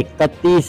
31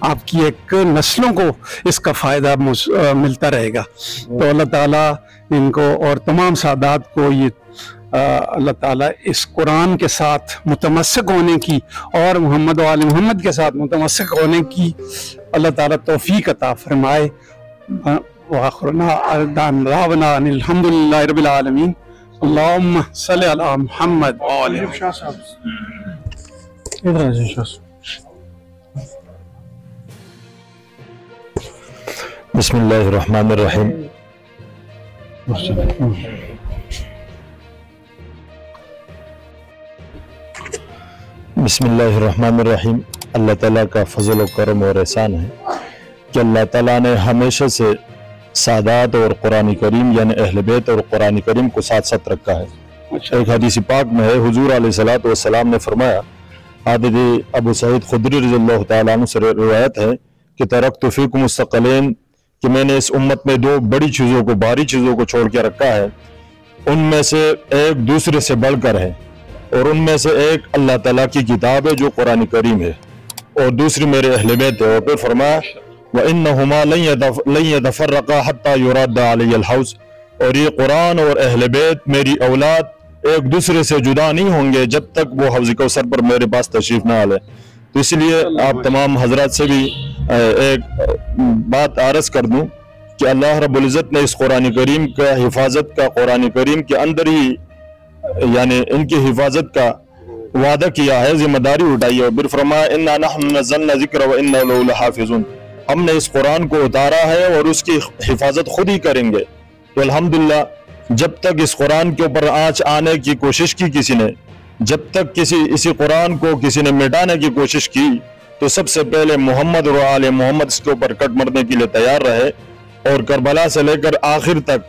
آپ کی ایک نسلوں کو اس کا فائدہ ملتا رہے گا. تو اللہ تعالیٰ ان کو اور تمام سادات کو یہ اللہ تعالیٰ اس قرآن کے ساتھ متمسک ہونے کی اور محمد و آل محمد کے ساتھ متمسک ہونے کی اللہ تعالیٰ توفیق عطا فرمائے. وآخرنا دعوانا ان الحمدللہ رب العالمین. اللہم صلی علی محمد وآل بسم اللہ الرحمن الرحیم. بسم اللہ الرحمن الرحیم. اللہ تعالیٰ کا فضل و کرم اور احسان ہے کہ اللہ تعالیٰ نے ہمیشہ سے سادات اور قرآن کریم یعنی اہل بیت اور قرآن کریم کو ساتھ ساتھ رکھا ہے. ایک حدیث پاک میں ہے حضور علیہ السلام نے فرمایا، حضرت ابو سعید خدری رضی اللہ تعالیٰ عنہ سے روایت ہے کہ ترکت فیکم الثقلین، کہ میں نے اس امت میں دو بڑی چیزوں کو بھاری چیزوں کو چھوڑ کے رکھا ہے، ان میں سے ایک دوسرے سے بڑھ کر ہے، اور ان میں سے ایک اللہ تعالیٰ کی کتاب ہے جو قرآن کریم ہے، اور دوسری میرے اہل بیت ہے. اور پھر فرمایا وَإِنَّهُمَا لَن يَتَفَرَّقَا حَتَّى يُرَادَّ عَلَيَّ الْحَوْض، اور یہ قرآن اور اہل بیت میری اولاد ایک دوسرے سے جدا نہیں ہوں گے جب تک وہ حوض کوثر پر میرے پاس تشریف نہ آلے. تو اس لیے آپ تمام حضرات سے بھی ایک بات عرض کر دوں کہ اللہ رب العزت نے اس قرآن کریم کا حفاظت کا قرآن کریم کے اندر ہی یعنی ان کی حفاظت کا وعدہ کیا ہے، ذمہ داری اٹھائی ہے. اور پھر فرمایا اِنَّا نَحْنُ نَزَّلْنَا الذِّكْرَ وَإِنَّا لَهُ لَحَافِظُونَ، ہم نے اس قرآن کو اتارا ہے اور اس کی حفاظت خود ہی کریں گے. تو الحمدللہ جب تک اس قرآن کے اوپر آنچ آنے کی کوشش کی کسی نے، جب تک اسی قرآن کو کسی نے مٹانے کی کوشش کی، تو سب سے پہلے محمد اور آل محمد اس کے اوپر کٹ مرنے کے لیے تیار رہے. اور کربلا سے لے کر آخر تک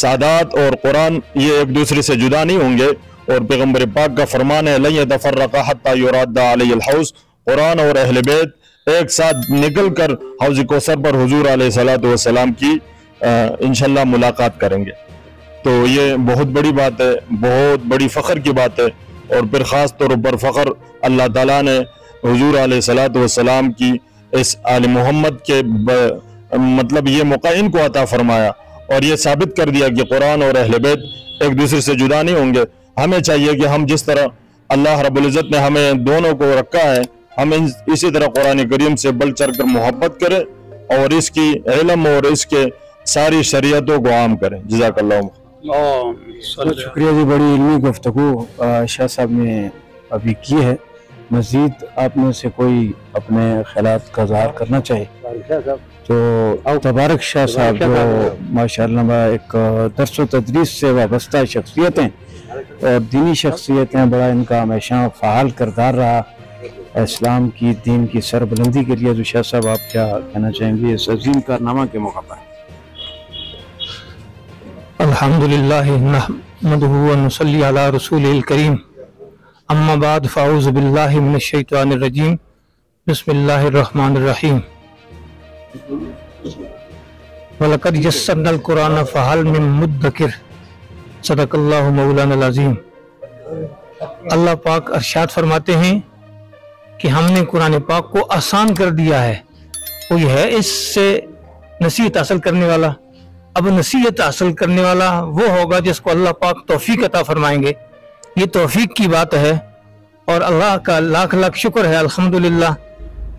سادات اور قرآن یہ ایک دوسرے سے جدا نہیں ہوں گے. اور پیغمبر پاک کا فرمان ہے لن يتفرقا حتى يراد علی الحوض، قرآن اور اہل بیت ایک ساتھ نکل کر حوض کوثر پر حضور علیہ السلام کی انشاءاللہ ملاقات کریں گے. تو یہ بہت بڑی بات ہے، بہت بڑی فخر کی بات ہے. اور پھر خاص طور پر فخر اللہ تعالیٰ نے حضور علیہ السلام کی اس آل محمد کے مطلب یہ موقع ان کو عطا فرمایا اور یہ ثابت کر دیا کہ قرآن اور اہل بیت ایک دوسرے سے جدا نہیں ہوں گے. ہمیں چاہیے کہ ہم جس طرح اللہ رب العزت نے ہمیں دونوں کو رکھا ہے، ہم اسی طرح قرآن کریم سے بڑھ چڑھ کر محبت کریں اور اس کی علم اور اس کے ساری شریعتوں کو عام کریں. جزاک اللہ. شکریہ جی، بڑی علمی گفتگو شاہ صاحب نے ابھی کی ہے. مزید آپ میں سے کوئی اپنے خیالات کا اظہار کرنا چاہے تو تبارک شاہ صاحب جو ماشاءاللہ ایک درس و تدریس سے وابستہ شخصیت ہیں اور دینی شخصیت ہیں، بڑا ان کا ہمیشہ فعال کردار رہا اسلام کی دین کی سربلندی کے لیے. تو شاہ صاحب آپ کیا کہنا چاہیں گے اس عظیم کارنامہ کے موقع پر؟ الحمدللہ نحمدہ و نصلی علی رسول الکریم، اما بعد فاعوذ باللہ من الشیطان الرجیم، بسم اللہ الرحمن الرحیم. وَلَقَدْ يَسَّرْنَا الْقُرْآنَ فَهَلْ مِن مُدَّكِرٍ. صدق اللہ مولانا العظیم. اللہ پاک ارشاد فرماتے ہیں کہ ہم نے قرآن پاک کو آسان کر دیا ہے. کوئی ہے اس سے نصیحت حاصل کرنے والا؟ اب نصیحت حاصل کرنے والا وہ ہوگا جس کو اللہ پاک توفیق عطا فرمائیں گے. یہ توفیق کی بات ہے اور اللہ کا لاکھ لاکھ شکر ہے الحمدللہ.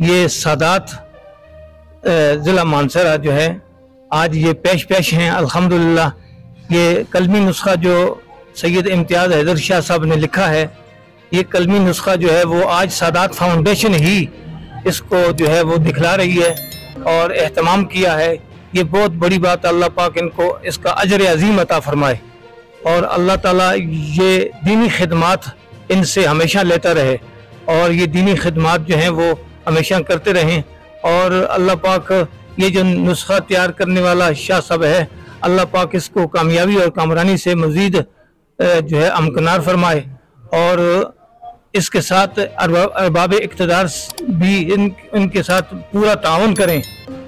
یہ سادات ضلع مانسرہ جو ہے آج یہ پیش ہیں الحمدللہ. یہ کلمی نسخہ جو سید امتیاز حیدر شاہ صاحب نے لکھا ہے، یہ کلمی نسخہ جو ہے وہ آج سادات فاؤنڈیشن ہی اس کو جو ہے وہ دکھلا رہی ہے اور اہتمام کیا ہے. یہ بہت بڑی بات. اللہ پاک ان کو اس کا اجر عظیم عطا فرمائے اور اللہ تعالیٰ یہ دینی خدمات ان سے ہمیشہ لیتا رہے اور یہ دینی خدمات جو ہیں وہ ہمیشہ کرتے رہیں. اور اللہ پاک یہ جو نسخہ تیار کرنے والا شاہ صاحب ہے، اللہ پاک اس کو کامیابی اور کامرانی سے مزید جو ہے امکنار فرمائے اور اس کے ساتھ ارباب اقتدار بھی ان کے ساتھ پورا تعاون کریں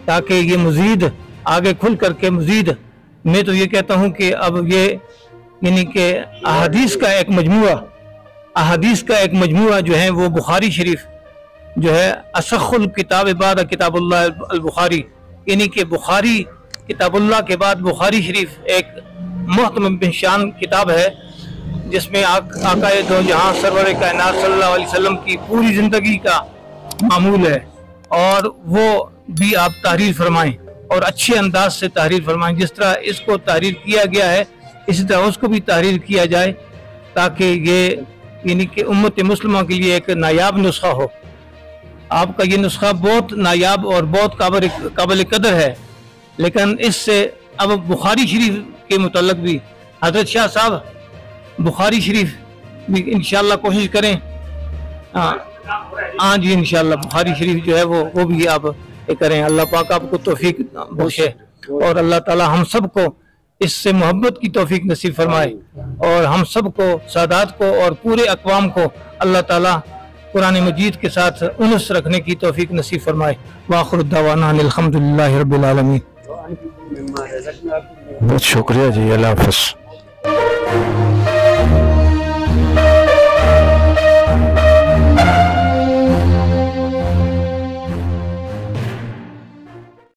تاکہ یہ مزید آگے کھل کر کے مزید. میں تو یہ کہتا ہوں کہ اب یہ یعنی کہ احادیث کا ایک مجموعہ جو ہے وہ بخاری شریف جو ہے اسخ الکتاب بعد کتاب اللہ البخاری، یعنی کہ بخاری کتاب اللہ کے بعد بخاری شریف ایک محترم بن شان کتاب ہے، جس میں آقا دو جہاں سرور کائنات صلی اللہ علیہ وسلم کی پوری زندگی کا معمول ہے، اور وہ بھی آپ تحریر فرمائیں اور اچھے انداز سے تحریر فرمائیں۔ جس طرح اس کو تحریر کیا گیا ہے اسی طرح اس کو بھی تحریر کیا جائے، تاکہ یہ یعنی کہ امت مسلمہ کے لیے ایک نایاب نسخہ ہو۔ آپ کا یہ نسخہ بہت نایاب اور بہت قابل قدر ہے، لیکن اس سے اب بخاری شریف کے متعلق بھی حضرت شاہ صاحب بخاری شریف بھی انشاءاللہ کوشش کریں۔ ہاں جی انشاءاللہ بخاری شریف جو ہے وہ بھی آپ کریں۔ اللہ پاک آپ کو توفیق بخشے، اور اللہ تعالی ہم سب کو اس سے محبت کی توفیق نصیب فرمائے، اور ہم سب کو سادات کو اور پورے اقوام کو اللہ تعالی قرآن مجید کے ساتھ انس رکھنے کی توفیق نصیب فرمائے۔ وآخر الدعوانا الحمدللہ رب العالمین۔ بہت شکریہ جی، اللہ حافظ۔